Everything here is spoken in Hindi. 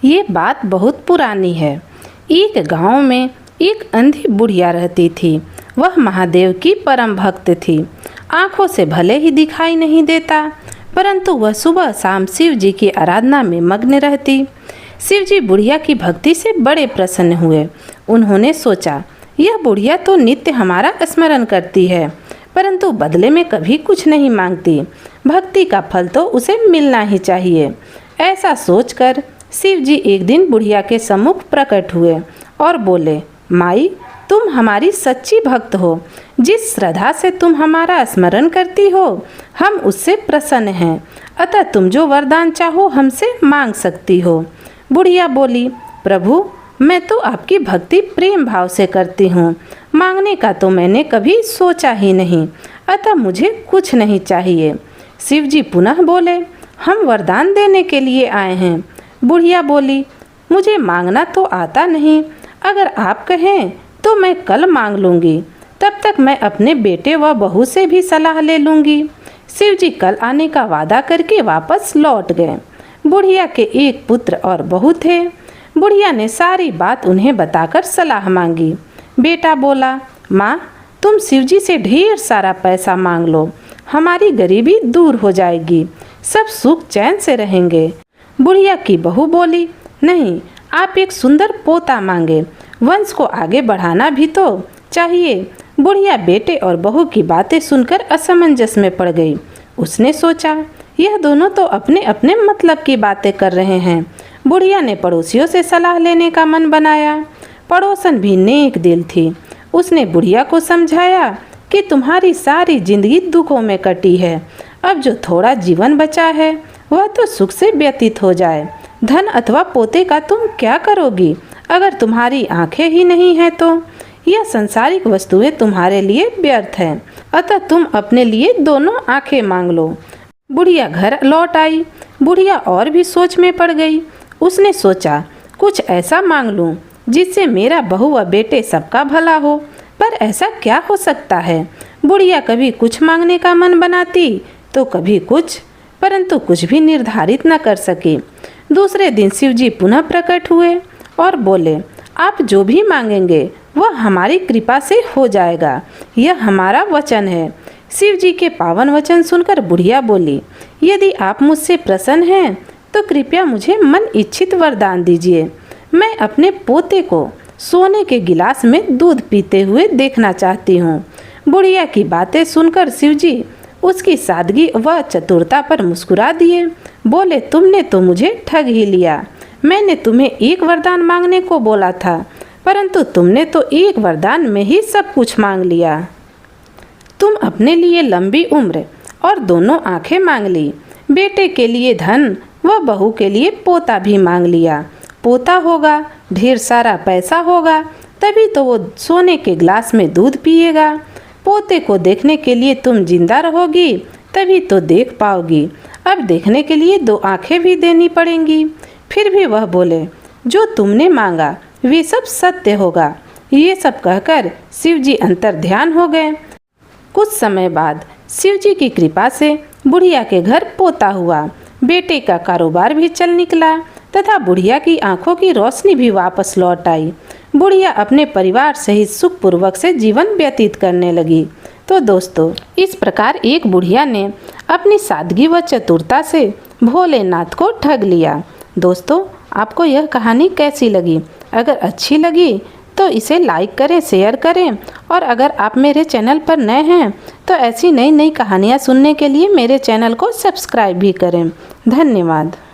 ये बात बहुत पुरानी है। एक गांव में एक अंधी बुढ़िया रहती थी। वह महादेव की परम भक्त थी। आंखों से भले ही दिखाई नहीं देता, परंतु वह सुबह शाम शिव जी की आराधना में मग्न रहती। शिव जी बुढ़िया की भक्ति से बड़े प्रसन्न हुए। उन्होंने सोचा, यह बुढ़िया तो नित्य हमारा स्मरण करती है, परंतु बदले में कभी कुछ नहीं मांगती। भक्ति का फल तो उसे मिलना ही चाहिए। ऐसा सोचकर शिव जी एक दिन बुढ़िया के सम्मुख प्रकट हुए और बोले, माई, तुम हमारी सच्ची भक्त हो। जिस श्रद्धा से तुम हमारा स्मरण करती हो, हम उससे प्रसन्न हैं। अतः तुम जो वरदान चाहो हमसे मांग सकती हो। बुढ़िया बोली, प्रभु, मैं तो आपकी भक्ति प्रेम भाव से करती हूँ। मांगने का तो मैंने कभी सोचा ही नहीं, अतः मुझे कुछ नहीं चाहिए। शिव जी पुनः बोले, हम वरदान देने के लिए आए हैं। बुढ़िया बोली, मुझे मांगना तो आता नहीं। अगर आप कहें तो मैं कल मांग लूँगी। तब तक मैं अपने बेटे व बहू से भी सलाह ले लूँगी। शिव जी कल आने का वादा करके वापस लौट गए। बुढ़िया के एक पुत्र और बहू थे। बुढ़िया ने सारी बात उन्हें बताकर सलाह मांगी। बेटा बोला, माँ, तुम शिव जी से ढेर सारा पैसा मांग लो, हमारी गरीबी दूर हो जाएगी, सब सुख चैन से रहेंगे। बुढ़िया की बहू बोली, नहीं, आप एक सुंदर पोता मांगे, वंश को आगे बढ़ाना भी तो चाहिए। बुढ़िया बेटे और बहू की बातें सुनकर असमंजस में पड़ गई। उसने सोचा, यह दोनों तो अपने अपने मतलब की बातें कर रहे हैं। बुढ़िया ने पड़ोसियों से सलाह लेने का मन बनाया। पड़ोसन भी नेक दिल थी। उसने बुढ़िया को समझाया कि तुम्हारी सारी जिंदगी दुखों में कटी है। अब जो थोड़ा जीवन बचा है वह तो सुख से व्यतीत हो जाए। धन अथवा पोते का तुम क्या करोगी अगर तुम्हारी आंखें ही नहीं हैं तो? यह संसारिक वस्तुएं तुम्हारे लिए व्यर्थ हैं, अतः तुम अपने लिए दोनों आंखें मांग लो। बुढ़िया घर लौट आई। बुढ़िया और भी सोच में पड़ गई। उसने सोचा, कुछ ऐसा मांग लूं जिससे मेरा बहू व बेटे सबका भला हो। पर ऐसा क्या हो सकता है? बुढ़िया कभी कुछ मांगने का मन बनाती तो कभी कुछ, परंतु कुछ भी निर्धारित न कर सकी। दूसरे दिन शिव जी पुनः प्रकट हुए और बोले, आप जो भी मांगेंगे वह हमारी कृपा से हो जाएगा, यह हमारा वचन है। शिव जी के पावन वचन सुनकर बुढ़िया बोली, यदि आप मुझसे प्रसन्न हैं तो कृपया मुझे मन इच्छित वरदान दीजिए। मैं अपने पोते को सोने के गिलास में दूध पीते हुए देखना चाहती हूँ। बुढ़िया की बातें सुनकर शिव जी उसकी सादगी व चतुरता पर मुस्कुरा दिए। बोले, तुमने तो मुझे ठग ही लिया। मैंने तुम्हें एक वरदान मांगने को बोला था, परंतु तुमने तो एक वरदान में ही सब कुछ मांग लिया। तुम अपने लिए लंबी उम्र और दोनों आंखें मांग ली। बेटे के लिए धन व बहू के लिए पोता भी मांग लिया। पोता होगा, ढेर सारा पैसा होगा, तभी तो वो सोने के गिलास में दूध पिएगा। पोते को देखने के लिए तुम जिंदा रहोगी, तभी तो देख पाओगी। अब देखने के लिए दो आंखें भी देनी पड़ेंगी। फिर भी वह बोले, जो तुमने मांगा वे सब सत्य होगा। ये सब कहकर शिव जी अंतर ध्यान हो गए। कुछ समय बाद शिव जी की कृपा से बुढ़िया के घर पोता हुआ। बेटे का कारोबार भी चल निकला तथा बुढ़िया की आंखों की रोशनी भी वापस लौट आई। बुढ़िया अपने परिवार सहित सुखपूर्वक से जीवन व्यतीत करने लगी। तो दोस्तों, इस प्रकार एक बुढ़िया ने अपनी सादगी व चतुरता से भोलेनाथ को ठग लिया। दोस्तों, आपको यह कहानी कैसी लगी? अगर अच्छी लगी तो इसे लाइक करें, शेयर करें, और अगर आप मेरे चैनल पर नए हैं तो ऐसी नई नई कहानियाँ सुनने के लिए मेरे चैनल को सब्सक्राइब भी करें। धन्यवाद।